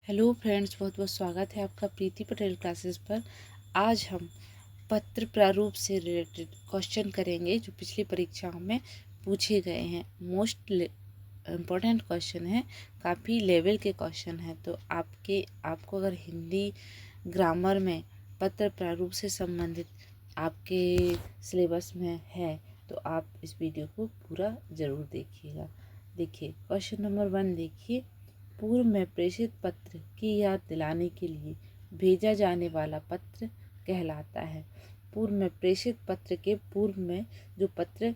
Hello friends, बहुत बहुत स्वागत है आपका प्रीति पटेल क्लासेस पर। आज हम पत्र प्रारूप से रिलेटेड क्वेश्चन करेंगे जो पिछली परीक्षाओं में पूछे गए हैं। मोस्ट इम्पोर्टेंट क्वेश्चन है, काफ़ी लेवल के क्वेश्चन हैं। तो आपको अगर हिंदी ग्रामर में पत्र प्रारूप से संबंधित आपके सिलेबस में है तो आप इस वीडियो को पूरा ज़रूर देखिएगा। देखिए क्वेश्चन नंबर 1 देखिए। पूर्व में प्रेषित पत्र की याद दिलाने के लिए भेजा जाने वाला पत्र कहलाता है। पूर्व में प्रेषित पत्र के पूर्व में जो पत्र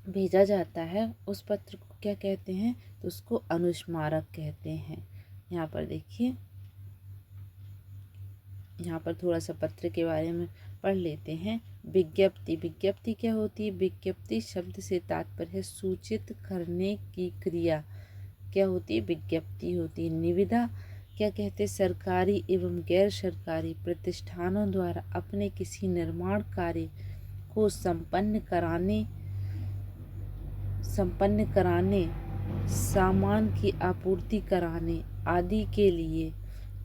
भेजा जाता है उस पत्र को क्या कहते हैं, तो उसको अनुस्मारक कहते हैं। यहाँ पर देखिए, यहाँ पर थोड़ा सा पत्र के बारे में पढ़ लेते हैं। विज्ञप्ति। विज्ञप्ति क्या होती है? विज्ञप्ति शब्द से तात्पर्य है सूचित करने की क्रिया। क्या होती है? विज्ञप्ति होती है। निविदा क्या कहते हैं? सरकारी एवं गैर सरकारी प्रतिष्ठानों द्वारा अपने किसी निर्माण कार्य को संपन्न कराने, सामान की आपूर्ति कराने आदि के लिए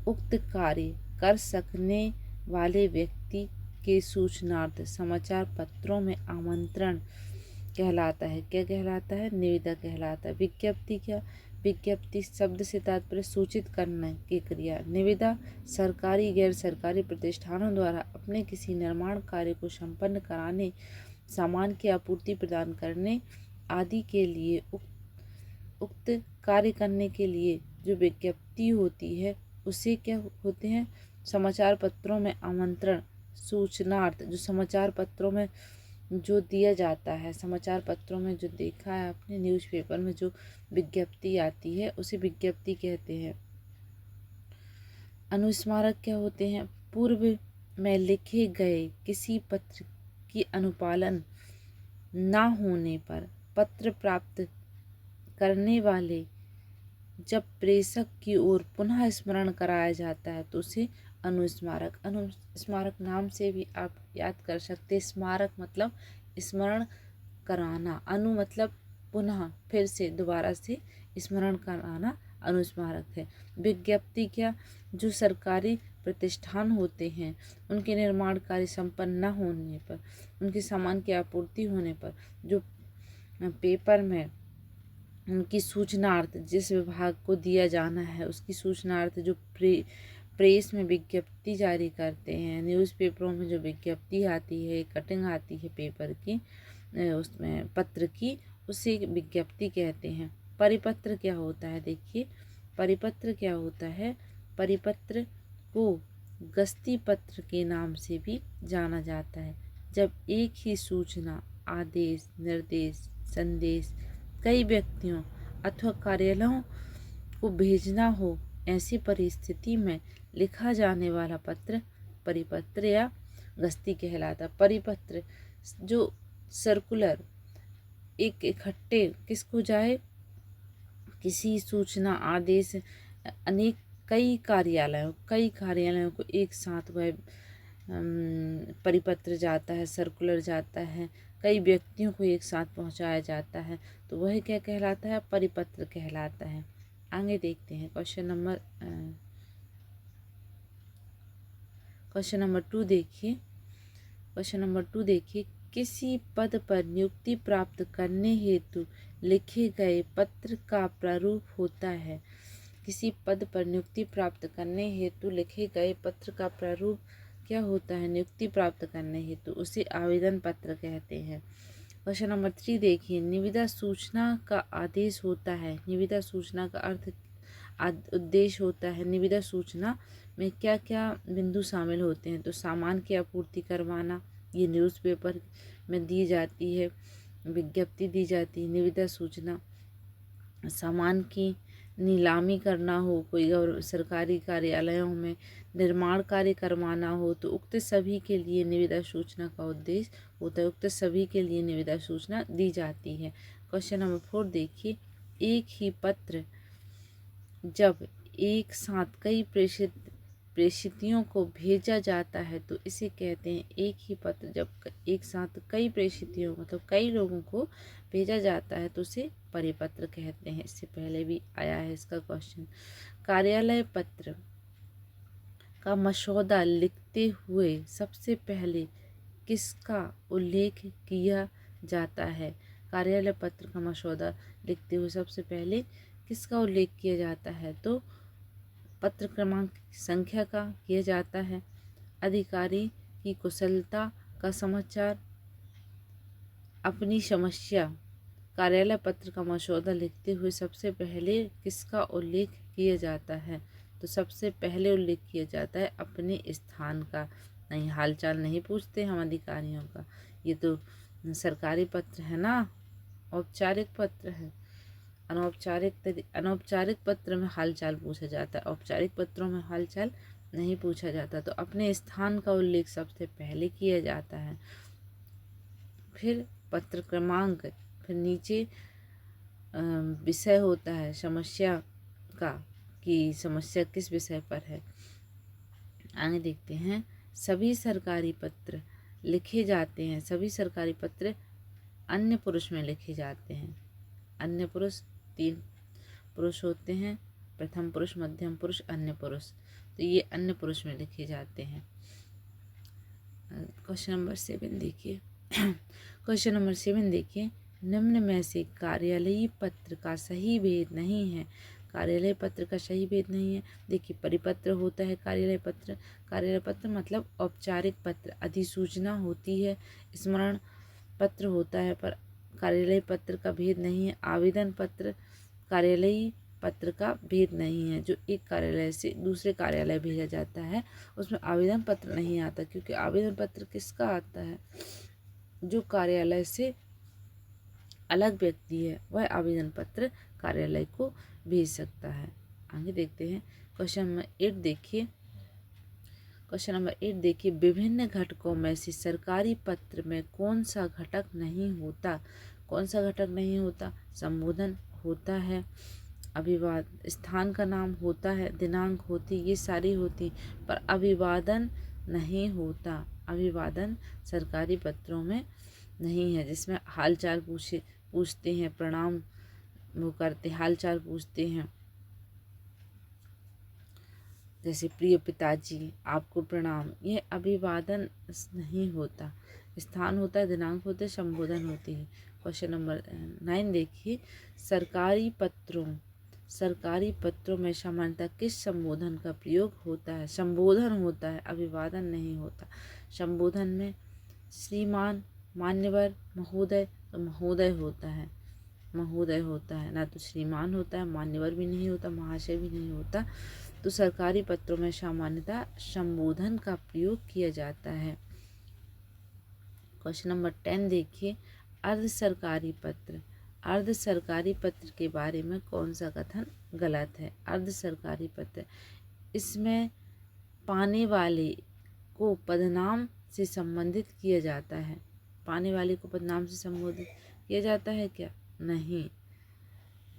उक्त कार्य कर सकने वाले व्यक्ति के सूचनार्थ समाचार पत्रों में आमंत्रण कहलाता है। क्या कहलाता है? निविदा कहलाता है। विज्ञप्ति क्या? विज्ञप्ति शब्द से तात्पर्य सूचित करने की क्रिया। निविदा सरकारी गैर सरकारी प्रतिष्ठानों द्वारा अपने किसी निर्माण कार्य को संपन्न कराने, सामान की आपूर्ति प्रदान करने आदि के लिए उक्त कार्य करने के लिए जो विज्ञप्ति होती है उसे क्या होते हैं? समाचार पत्रों में आमंत्रण, सूचनार्थ। जो समाचार पत्रों में जो दिया जाता है, समाचार पत्रों में जो देखा है आपने, न्यूज़पेपर में जो विज्ञप्ति आती है उसे विज्ञप्ति कहते हैं। अनुस्मारक क्या होते हैं? पूर्व में लिखे गए किसी पत्र की अनुपालन ना होने पर पत्र प्राप्त करने वाले जब प्रेषक की ओर पुनः स्मरण कराया जाता है तो उसे अनुस्मारक। अनुस्मारक नाम से भी आप याद कर सकते हैं। स्मारक मतलब स्मरण कराना, अनु मतलब पुनः, फिर से दोबारा से स्मरण कराना अनुस्मारक है। विज्ञप्ति क्या? जो सरकारी प्रतिष्ठान होते हैं उनके निर्माण कार्य संपन्न न होने पर, उनके सामान की आपूर्ति होने पर जो पेपर में उनकी सूचनार्थ जिस विभाग को दिया जाना है उसकी सूचनार्थ जो प्रेस में विज्ञप्ति जारी करते हैं, न्यूज़पेपरों में जो विज्ञप्ति आती है, कटिंग आती है पेपर की, उसमें पत्र की, उसे विज्ञप्ति कहते हैं। परिपत्र क्या होता है? देखिए परिपत्र क्या होता है? परिपत्र को गस्ती पत्र के नाम से भी जाना जाता है। जब एक ही सूचना, आदेश, निर्देश, संदेश कई व्यक्तियों अथवा कार्यालयों को भेजना हो, ऐसी परिस्थिति में लिखा जाने वाला पत्र परिपत्र या गस्ती कहलाता। परिपत्र जो सर्कुलर एक इकट्ठे किसको जाए, किसी सूचना, आदेश, अनेक कई कार्यालयों को एक साथ वह परिपत्र जाता है, सर्कुलर जाता है, कई व्यक्तियों को एक साथ पहुंचाया जाता है तो वह क्या कहलाता है? परिपत्र कहलाता है। आगे देखते हैं क्वेश्चन नंबर 2 देखिए। क्वेश्चन नंबर 2 देखिए। किसी पद पर नियुक्ति प्राप्त करने हेतु लिखे गए पत्र का प्रारूप होता है। किसी पद पर नियुक्ति प्राप्त करने हेतु लिखे गए पत्र का प्रारूप क्या होता है? नियुक्ति प्राप्त करने हेतु उसे आवेदन पत्र कहते हैं। क्वेश्चन नंबर 3 देखिए। निविदा सूचना का आदेश होता है। निविदा सूचना का अर्थ उद्देश्य होता है। निविदा सूचना में क्या क्या बिंदु शामिल होते हैं? तो सामान की आपूर्ति करवाना, ये न्यूज़पेपर में दी जाती है, विज्ञप्ति दी जाती है। निविदा सूचना सामान की नीलामी करना हो, कोई सरकारी कार्यालयों में निर्माण कार्य करवाना हो तो उक्त सभी के लिए निविदा सूचना का उद्देश्य होता है। उक्त सभी के लिए निविदा सूचना दी जाती है। क्वेश्चन नंबर 4 देखिए। एक ही पत्र जब एक साथ कई प्रेषितियों को भेजा जाता है तो इसे कहते हैं। एक ही पत्र जब एक साथ कई प्रेषितियों मतलब कई लोगों को भेजा जाता है तो उसे परिपत्र कहते हैं। इससे पहले भी आया है इसका क्वेश्चन। कार्यालय पत्र का मसौदा लिखते हुए सबसे पहले किसका उल्लेख किया जाता है? कार्यालय पत्र का मसौदा लिखते हुए सबसे पहले किसका उल्लेख किया जाता है? तो पत्र क्रमांक संख्या का किया जाता है। अधिकारी की कुशलता का समाचार, अपनी समस्या। कार्यालय पत्र का मसौदा लिखते हुए सबसे पहले किसका उल्लेख किया जाता है? तो सबसे पहले उल्लेख किया जाता है अपने स्थान का। नहीं, हालचाल नहीं पूछते हम अधिकारियों का, ये तो सरकारी पत्र है ना, औपचारिक पत्र है। अनौपचारिक पत्र में हालचाल पूछा जाता है, औपचारिक पत्रों में हालचाल नहीं पूछा जाता। तो अपने स्थान का उल्लेख सबसे पहले किया जाता है, फिर पत्र क्रमांक, फिर नीचे विषय होता है समस्या का, कि समस्या किस विषय पर है। आगे देखते हैं। सभी सरकारी पत्र लिखे जाते हैं, सभी सरकारी पत्र अन्य पुरुष में लिखे जाते हैं। अन्य पुरुष 3 पुरुष होते हैं, प्रथम पुरुष, मध्यम पुरुष, अन्य पुरुष। तो ये अन्य पुरुष में लिखे जाते हैं। क्वेश्चन नंबर 7 देखिए। क्वेश्चन नंबर 7 देखिए। निम्न में से कार्यालयी पत्र का सही भेद नहीं है। कार्यालय पत्र का सही भेद नहीं है। देखिए, परिपत्र होता है कार्यालय पत्र। कार्यालय पत्र मतलब औपचारिक पत्र, अधिसूचना होती है, स्मरण पत्र होता है, पर कार्यालय पत्र का भेद नहीं है। आवेदन पत्र कार्यालयी पत्र का भेद नहीं है। जो एक कार्यालय से दूसरे कार्यालय भेजा जाता है उसमें आवेदन पत्र नहीं आता, क्योंकि आवेदन पत्र किसका आता है? जो कार्यालय से अलग व्यक्ति है वह आवेदन पत्र कार्यालय को भेज सकता है। आगे देखते हैं। क्वेश्चन नंबर 8 देखिए। क्वेश्चन नंबर 8 देखिए। विभिन्न घटकों में से सरकारी पत्र में कौन सा घटक नहीं होता? कौन सा घटक नहीं होता? संबोधन होता है, अभिवाद, स्थान का नाम होता है, दिनांक होती, ये सारी होती, पर अभिवादन नहीं होता। अभिवादन सरकारी पत्रों में नहीं है, जिसमें हालचाल पूछते हैं, प्रणाम वो करते, हालचाल पूछते हैं, जैसे प्रिय पिताजी आपको प्रणाम, ये अभिवादन नहीं होता। स्थान होता है, दिनांक होते, संबोधन होती है। क्वेश्चन नंबर 9 देखिए। सरकारी पत्रों में सामान्यतः किस संबोधन का प्रयोग होता है? संबोधन होता है, अभिवादन नहीं होता। संबोधन में श्रीमान, मान्यवर, महोदय, तो महोदय होता है, महोदय होता है, ना तो श्रीमान होता है, मान्यवर भी नहीं होता, महाशय भी नहीं होता। तो सरकारी पत्रों में सामान्यतः संबोधन का प्रयोग किया जाता है। क्वेश्चन नंबर 10 देखिए। अर्ध सरकारी पत्र। अर्ध सरकारी पत्र के बारे में कौन सा कथन गलत है? अर्ध सरकारी पत्र, इसमें पाने वाले को पदनाम से संबंधित किया जाता है। पाने वाले को पदनाम से संबोधित किया जाता है क्या? नहीं।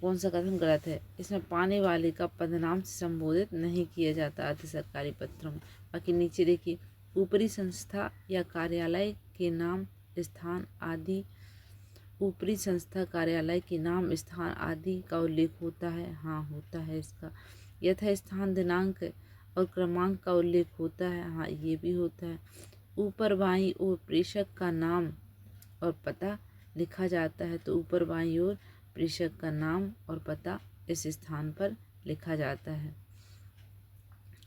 कौन सा कथन गलत है? इसमें पाने वाले का पदनाम से संबोधित नहीं किया जाता अर्ध सरकारी पत्रों में। बाकी नीचे देखिए। ऊपरी संस्था या कार्यालय के नाम, स्थान आदि, ऊपरी संस्था कार्यालय के नाम, स्थान आदि का उल्लेख होता है। हाँ, होता है इसका। यथा स्थान, दिनांक और क्रमांक का उल्लेख होता है। हाँ, ये भी होता है। ऊपर बाईं ओर प्रेषक का नाम और पता लिखा जाता है, तो ऊपर बाईं ओर प्रेषक का नाम और पता इस स्थान पर लिखा जाता है।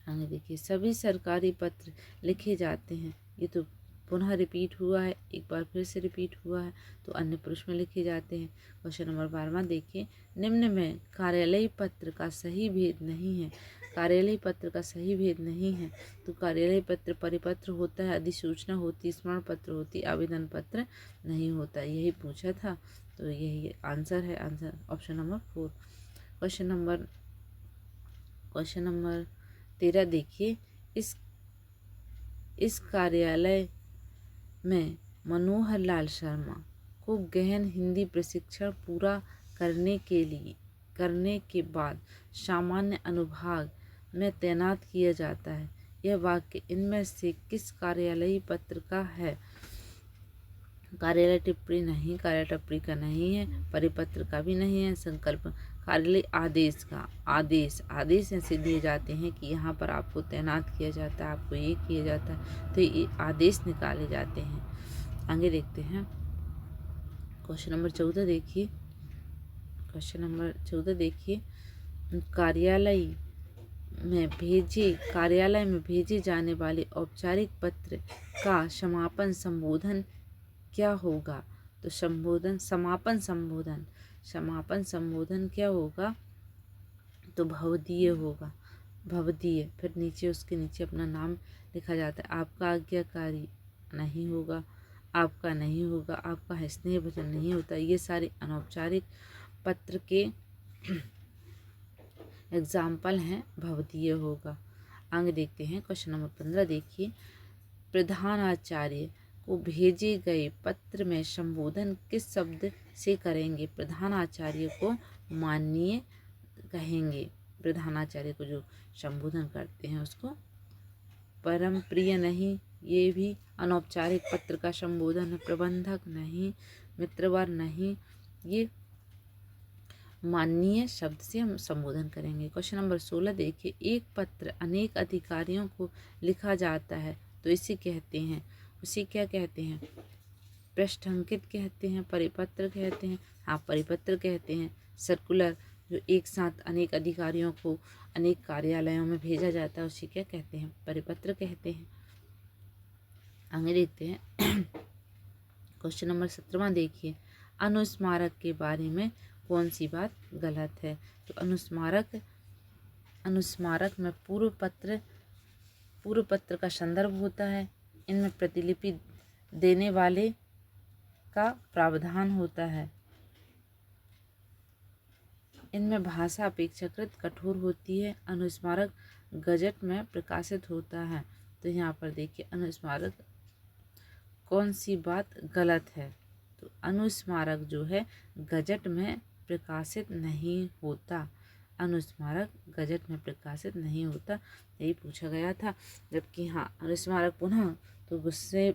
आगे देखिए। सभी सरकारी पत्र लिखे जाते हैं, ये तो पुनः रिपीट हुआ है, एक बार फिर से रिपीट हुआ है, तो अन्य पुरुष में लिखे जाते हैं। क्वेश्चन नंबर 12 देखिए। निम्न में कार्यालयी पत्र का सही भेद नहीं है। कार्यालयी पत्र का सही भेद नहीं है, तो कार्यालयी पत्र परिपत्र होता है, अधिसूचना होती, स्मरण पत्र होती, आवेदन पत्र नहीं होता। यही पूछा था, तो यही आंसर है। Answer option number 4। Question number 13 देखिए। इस कार्यालय में मनोहर लाल शर्मा को गहन हिंदी प्रशिक्षण पूरा करने के बाद सामान्य अनुभाग में तैनात किया जाता है। यह वाक्य इनमें से किस कार्यालयी पत्र का है? कार्यालय टिप्पणी नहीं, कार्यालय टिप्पणी का नहीं है, परिपत्र का भी नहीं है, संकल्प कार्यालय आदेश का आदेश ऐसे दिए जाते हैं कि यहाँ पर आपको तैनात किया जाता है, आपको ये किया जाता है, तो ये आदेश निकाले जाते हैं। आगे देखते हैं क्वेश्चन नंबर 14 देखिए। क्वेश्चन नंबर 14 देखिए, कार्यालय में भेजे जाने वाले औपचारिक पत्र का समापन संबोधन क्या होगा? तो समापन संबोधन क्या होगा? तो भवदीय होगा, भवदीय। फिर नीचे उसके नीचे अपना नाम लिखा जाता है। आपका आज्ञाकारी नहीं होगा, आपका नहीं होगा, आपका स्नेह भजन नहीं होता। ये सारे अनौपचारिक पत्र के एग्जाम्पल हैं, भवदीय होगा। आगे देखते हैं क्वेश्चन नंबर 15 देखिए, प्रधानाचार्य को भेजे गए पत्र में संबोधन किस शब्द से करेंगे? प्रधानाचार्य को माननीय कहेंगे। प्रधानाचार्य को जो संबोधन करते हैं उसको परम प्रिय नहीं, ये भी अनौपचारिक पत्र का संबोधन है। प्रबंधक नहीं, मित्रवर नहीं, ये माननीय शब्द से हम संबोधन करेंगे। क्वेश्चन नंबर 16 देखिए, एक पत्र अनेक अधिकारियों को लिखा जाता है तो इसे कहते हैं, उसे क्या कहते हैं? पृष्ठांकित कहते हैं, परिपत्र कहते हैं। हाँ, परिपत्र कहते हैं। सर्कुलर जो एक साथ अनेक अधिकारियों को अनेक कार्यालयों में भेजा जाता है उसे क्या कहते हैं? परिपत्र कहते हैं। आगे देखते हैं क्वेश्चन नंबर 17 देखिए, अनुस्मारक के बारे में कौन सी बात गलत है? तो अनुस्मारक में पूर्व पत्र का संदर्भ होता है। इनमें प्रतिलिपि देने वाले का प्रावधान होता है। इनमें भाषा अपेक्षाकृत कठोर होती है। अनुस्मारक गजट में प्रकाशित होता है। तो यहाँ पर देखिए अनुस्मारक कौन सी बात गलत है? तो अनुस्मारक जो है गजट में प्रकाशित नहीं होता। अनुस्मारक गजट में प्रकाशित नहीं होता, यही पूछा गया था। जबकि हाँ, अनुस्मारक पुनः तो उससे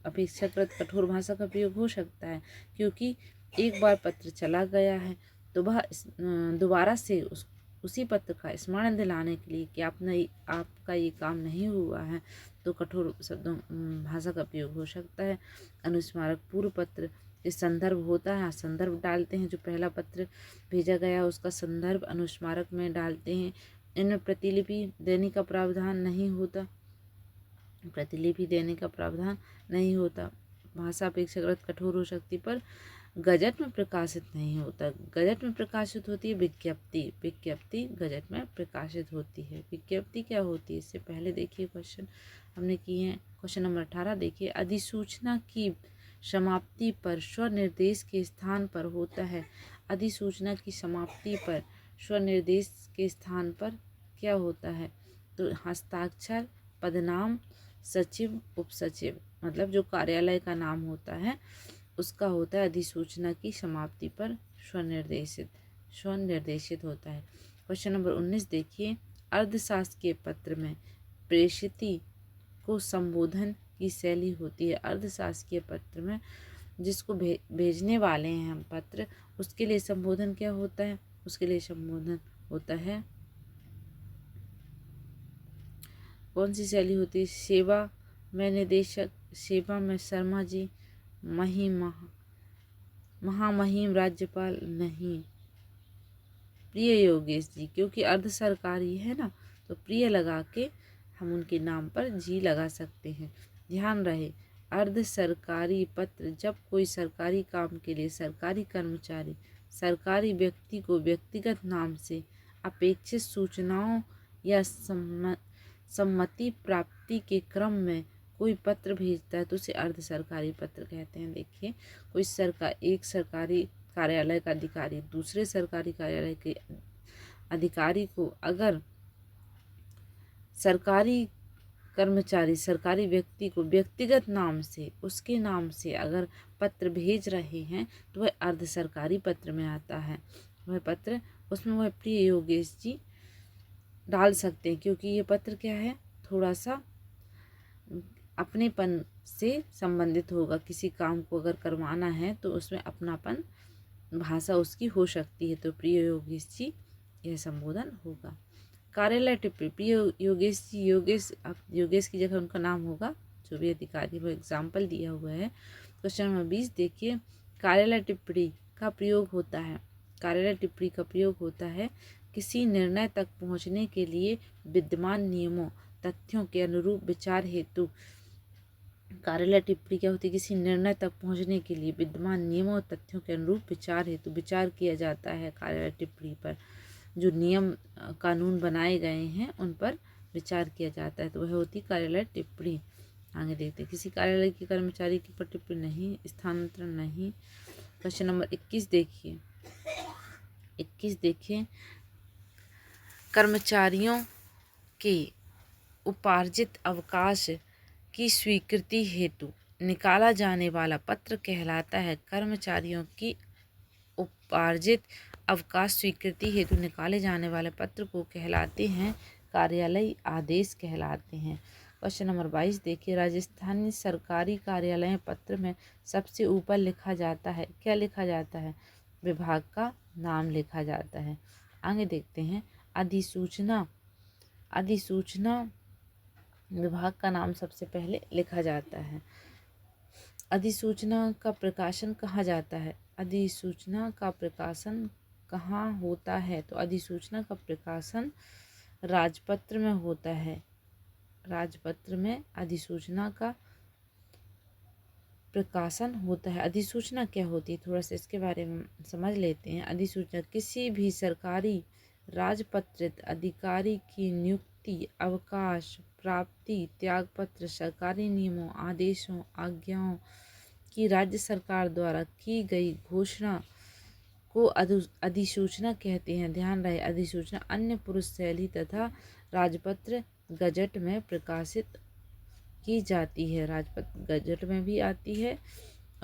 अपेक्षाकृत कठोर भाषा का प्रयोग हो सकता है, क्योंकि एक बार पत्र चला गया है तो वह दोबारा से उसी पत्र का स्मरण दिलाने के लिए कि आपका ये काम नहीं हुआ है, तो कठोर शब्दों भाषा का प्रयोग हो सकता है। अनुस्मारक पूर्व पत्र के संदर्भ होता है, संदर्भ डालते हैं। जो पहला पत्र भेजा गया उसका संदर्भ अनुस्मारक में डालते हैं। इनमें प्रतिलिपि देने का प्रावधान नहीं होता, भाषा अपेक्षाकृत कठोर हो सकती पर गजट में प्रकाशित नहीं होता। गजट में प्रकाशित होती है विज्ञप्ति गजट में प्रकाशित होती है। विज्ञप्ति क्या होती है? इससे पहले देखिए क्वेश्चन हमने किए हैं। क्वेश्चन नंबर 18 देखिए, अधिसूचना की समाप्ति पर स्वनिर्देश के स्थान पर होता है। अधिसूचना की समाप्ति पर स्वनिर्देश के स्थान पर क्या होता है? तो हस्ताक्षर, पदनाम, सचिव, उपसचिव, मतलब जो कार्यालय का नाम होता है उसका होता है अधिसूचना की समाप्ति पर स्वनिर्देशित होता है। क्वेश्चन नंबर 19 देखिए, अर्धशासकीय पत्र में प्रेषिती को संबोधन की शैली होती है। अर्धशासकीय पत्र में जिसको भेजने वाले हैं हम पत्र, उसके लिए संबोधन क्या होता है? उसके लिए संबोधन होता है, कौन सी शैली होती है? सेवा में निदेशक, सेवा में शर्मा जी, महामहिम राज्यपाल नहीं, प्रिय योगेश जी, क्योंकि अर्ध सरकारी है ना, तो प्रिय लगा के हम उनके नाम पर जी लगा सकते हैं। ध्यान रहे, अर्ध सरकारी पत्र जब कोई सरकारी काम के लिए सरकारी कर्मचारी सरकारी व्यक्ति को व्यक्तिगत नाम से अपेक्षित सूचनाओं या सम्मति प्राप्ति के क्रम में कोई पत्र भेजता है तो उसे अर्ध सरकारी पत्र कहते हैं। देखिए, एक सरकारी कार्यालय का अधिकारी दूसरे सरकारी कार्यालय के अधिकारी को अगर सरकारी कर्मचारी सरकारी व्यक्ति को व्यक्तिगत नाम से उसके नाम से अगर पत्र भेज रहे हैं तो वह अर्ध सरकारी पत्र में आता है। वह पत्र उसमें वह प्रिय योगेश जी डाल सकते हैं, क्योंकि ये पत्र क्या है, थोड़ा सा अपनेपन से संबंधित होगा। किसी काम को अगर करवाना है तो उसमें अपनापन भाषा उसकी हो सकती है। तो प्रिय योगेश जी यह संबोधन होगा। कार्यालय टिप्पणी, प्रिय योगेश जी, योगेश, अब योगेश की जगह उनका नाम होगा जो भी अधिकारी, वो एग्जाम्पल दिया हुआ है। क्वेश्चन नंबर 20 देखिए, कार्यालय टिप्पणी का प्रयोग होता है, कार्यालय टिप्पणी का प्रयोग होता है किसी निर्णय तक पहुंचने के लिए विद्यमान नियमों तथ्यों के अनुरूप विचार हेतु। कार्यालय टिप्पणी क्या होती है? किसी निर्णय तक पहुंचने के लिए विद्यमान नियमों और तथ्यों के अनुरूप विचार हेतु विचार किया जाता है। कार्यालय टिप्पणी पर जो नियम कानून बनाए गए हैं उन पर विचार किया जाता है, तो वह होती कार्यालय टिप्पणी। आगे देखते हैं, किसी कार्यालय के कर्मचारी की पर टिप्पणी नहीं, स्थानांतरण नहीं। क्वेश्चन नंबर 21 देखिए, 21 देखिए, कर्मचारियों के उपार्जित अवकाश की स्वीकृति हेतु निकाला जाने वाला पत्र कहलाता है। कर्मचारियों की उपार्जित अवकाश स्वीकृति हेतु निकाले जाने वाले पत्र को कहलाते हैं कार्यालयी आदेश कहलाते हैं। क्वेश्चन नंबर 22 देखिए, राजस्थानी सरकारी कार्यालय पत्र में सबसे ऊपर लिखा जाता है, क्या लिखा जाता है? विभाग का नाम लिखा जाता है। आगे देखते हैं, अधिसूचना, अधिसूचना विभाग का नाम सबसे पहले लिखा जाता है। अधिसूचना का प्रकाशन कहाँ जाता है? अधिसूचना का प्रकाशन कहाँ होता है? तो अधिसूचना का प्रकाशन राजपत्र में होता है। राजपत्र में अधिसूचना का प्रकाशन होता है। अधिसूचना क्या होती है, थोड़ा सा इसके बारे में समझ लेते हैं। अधिसूचना किसी भी सरकारी राजपत्रित अधिकारी की नियुक्ति, अवकाश, प्राप्ति, त्यागपत्र, सरकारी नियमों, आदेशों, आज्ञाओं की राज्य सरकार द्वारा की गई घोषणा को अधिसूचना कहते हैं। ध्यान रहे, अधिसूचना अन्य पुरुष शैली तथा राजपत्र गजट में प्रकाशित की जाती है, राजपत्र गजट में भी आती है।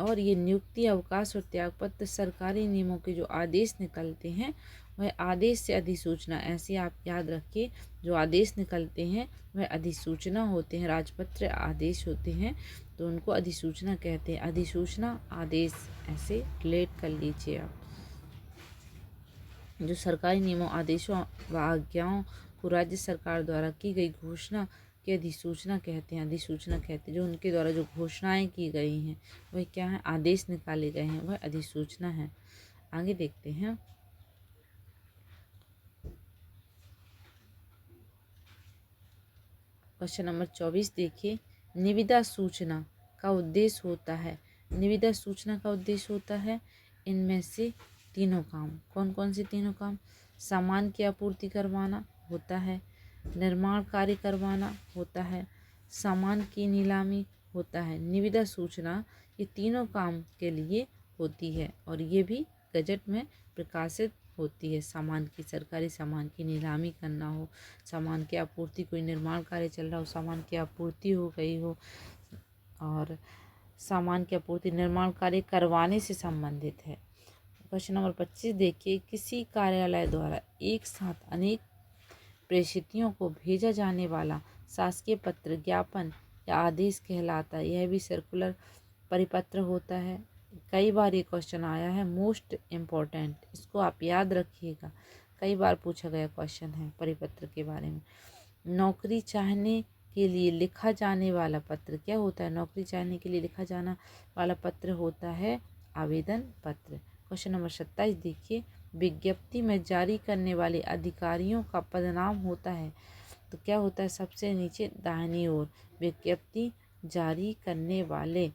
और ये नियुक्ति, अवकाश और त्यागपत्र सरकारी नियमों के जो आदेश निकलते हैं वह आदेश से अधिसूचना, ऐसे आप याद रखिए, जो आदेश निकलते हैं वह अधिसूचना होते हैं, राजपत्र आदेश होते हैं, तो उनको अधिसूचना कहते हैं। अधिसूचना, आदेश, ऐसे रिलेट कर लीजिए आप। जो सरकारी नियमों, आदेशों व आज्ञाओं को राज्य सरकार द्वारा की गई घोषणा की अधिसूचना कहते हैं, अधिसूचना कहते हैं। जो उनके द्वारा जो घोषणाएं की गई हैं वह क्या है? आदेश निकाले गए हैं, वह अधिसूचना है। आगे देखते हैं, क्वेश्चन नंबर 24 देखिए, निविदा सूचना का उद्देश्य होता है। निविदा सूचना का उद्देश्य होता है इनमें से तीनों काम। कौन कौन से तीनों काम? सामान की आपूर्ति करवाना होता है, निर्माण कार्य करवाना होता है, सामान की नीलामी होता है। निविदा सूचना ये तीनों काम के लिए होती है और ये भी गजट में प्रकाशित होती है। सामान की, सरकारी सामान की नीलामी करना हो, सामान की आपूर्ति, कोई निर्माण कार्य चल रहा हो, सामान की आपूर्ति हो गई हो, और सामान की आपूर्ति निर्माण कार्य करवाने से संबंधित है। क्वेश्चन नंबर 25 देखिए, किसी कार्यालय द्वारा एक साथ अनेक प्रेषितियों को भेजा जाने वाला शासकीय पत्र, ज्ञापन या आदेश कहलाता है। यह भी सर्कुलर परिपत्र होता है। कई बार ये क्वेश्चन आया है, मोस्ट इम्पोर्टेंट, इसको आप याद रखिएगा, कई बार पूछा गया क्वेश्चन है परिपत्र के बारे में। नौकरी चाहने के लिए लिखा जाने वाला पत्र क्या होता है? नौकरी चाहने के लिए लिखा जाना वाला पत्र होता है आवेदन पत्र। क्वेश्चन नंबर 27 देखिए, विज्ञप्ति में जारी करने वाले अधिकारियों का पदनाम होता है, तो क्या होता है? सबसे नीचे दाहिनी ओर विज्ञप्ति जारी करने वाले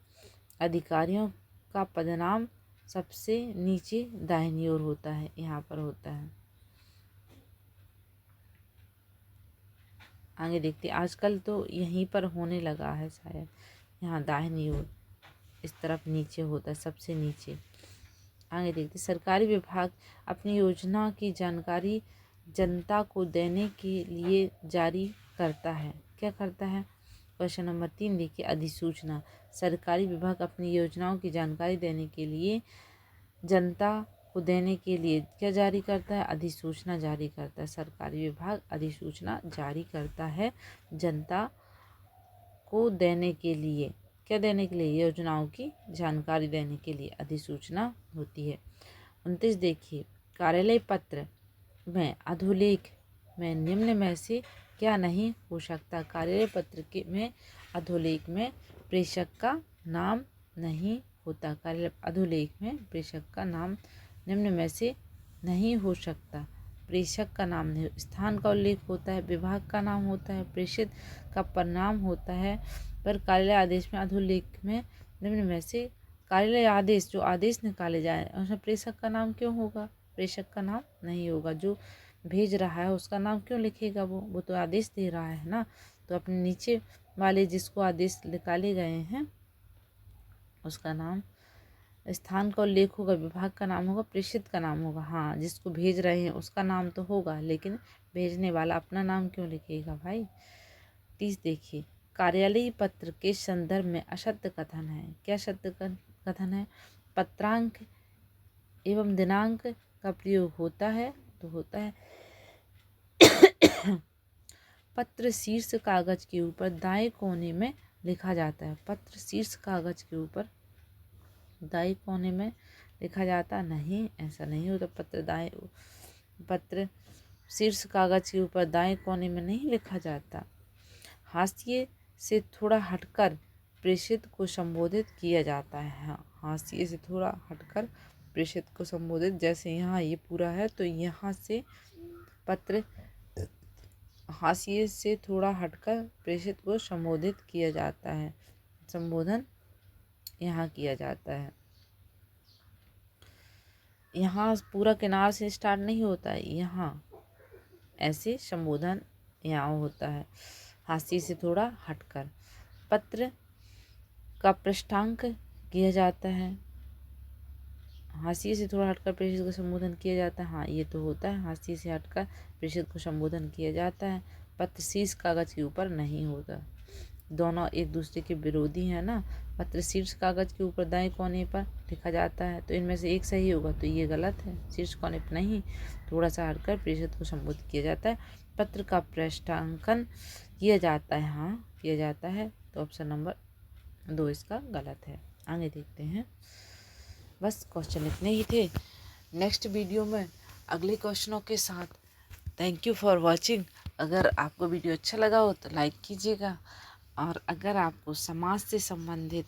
अधिकारियों का पदनाम सबसे नीचे दाहिनी ओर होता है, यहाँ पर होता है। आगे देखते हैं, आजकल तो यहीं पर होने लगा है शायद, यहाँ दाहिनी ओर इस तरफ नीचे होता है, सबसे नीचे। आगे देखते हैं, सरकारी विभाग अपनी योजना की जानकारी जनता को देने के लिए जारी करता है। क्या करता है? क्वेश्चन नंबर 3 देखिए, अधिसूचना, सरकारी विभाग अपनी योजनाओं की जानकारी देने के लिए, जनता को देने के लिए क्या जारी करता है? अधिसूचना जारी करता है। सरकारी विभाग अधिसूचना जारी करता है जनता को देने के लिए। क्या देने के लिए? योजनाओं की जानकारी देने के लिए अधिसूचना होती है। 29 देखिए, कार्यालय पत्र में अधोलेख में निम्न में से क्या नहीं हो सकता। कार्यालय पत्र के में अधोलेख में प्रेषक का नाम नहीं होता। कार्यालय अधोलेख में प्रेषक का नाम निम्न में से नहीं हो सकता। प्रेषक का नाम नहीं, स्थान का उल्लेख होता है, विभाग का नाम होता है, प्रेषित का परिणाम होता है, पर कार्यालय आदेश में अधोलेख में निम्न में से कार्यालय आदेश जो आदेश निकाले जाए उसमें प्रेषक का नाम क्यों होगा? प्रेषक का नाम नहीं होगा। जो भेज रहा है उसका नाम क्यों लिखेगा? वो तो आदेश दे रहा है ना। तो अपने नीचे वाले जिसको आदेश निकाले गए हैं उसका नाम, स्थान का उल्लेख होगा, विभाग का नाम होगा, प्रेषित का नाम होगा। हाँ, जिसको भेज रहे हैं उसका नाम तो होगा, लेकिन भेजने वाला अपना नाम क्यों लिखेगा भाई? 30 देखिए, कार्यालयीय पत्र के संदर्भ में असत्य कथन है। क्या सत्य कथन है? पत्रांक एवं दिनांक का प्रयोग होता है तो होता है। पत्र शीर्ष कागज के ऊपर दाएं कोने में लिखा जाता है। पत्र शीर्ष कागज के ऊपर दाएं कोने में लिखा जाता नहीं, ऐसा नहीं होता। पत्र शीर्ष कागज के ऊपर दाएं कोने में नहीं लिखा जाता। हाशिए से थोड़ा हटकर प्रेषित को संबोधित किया जाता है। हाँ, हाशिए से थोड़ा हटकर प्रेषित को संबोधित, जैसे यहाँ ये पूरा है तो यहाँ से पत्र हाशिए से थोड़ा हटकर प्रेषित को संबोधित किया जाता है। संबोधन यहाँ किया जाता है। यहाँ पूरा किनार से स्टार्ट नहीं होता है, यहाँ ऐसे संबोधन यहाँ होता है हाशिए से थोड़ा हटकर। पत्र का पृष्ठांक किया जाता है। हाशिए से थोड़ा हटकर प्रेषित को संबोधन किया जाता है। हाँ, ये तो होता है, हाशिए से हटकर प्रेषित को संबोधन किया जाता है। पत्र शीर्ष कागज के ऊपर नहीं होता। दोनों एक दूसरे के विरोधी हैं ना। पत्र शीर्ष कागज के ऊपर दाएं कोने पर लिखा जाता है, तो इनमें से एक सही होगा, तो ये गलत है। शीर्ष कोने पर नहीं, थोड़ा सा हटकर प्रेषित को संबोधित किया जाता है। पत्र का पृष्ठांकन किया जाता है, हाँ किया जाता है, तो ऑप्शन नंबर 2 इसका गलत है। आगे देखते हैं। बस क्वेश्चन इतने ही थे। नेक्स्ट वीडियो में अगले क्वेश्चनों के साथ। Thank you for watching. अगर आपको वीडियो अच्छा लगा हो तो लाइक कीजिएगा, और अगर आपको समाज से संबंधित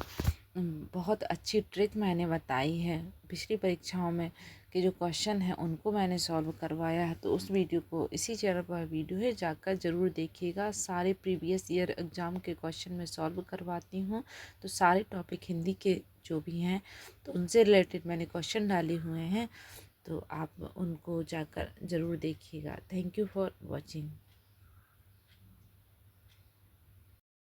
बहुत अच्छी ट्रिक मैंने बताई है पिछली परीक्षाओं में कि जो क्वेश्चन है उनको मैंने सॉल्व करवाया है, तो उस वीडियो को इसी चैनल पर वीडियो है जाकर ज़रूर देखिएगा। सारे प्रीवियस ईयर एग्ज़ाम के क्वेश्चन मैं सॉल्व करवाती हूँ, तो सारे टॉपिक हिंदी के जो भी हैं तो उनसे रिलेटेड मैंने क्वेश्चन डाले हुए हैं, तो आप उनको जाकर ज़रूर देखिएगा। Thank you for watching.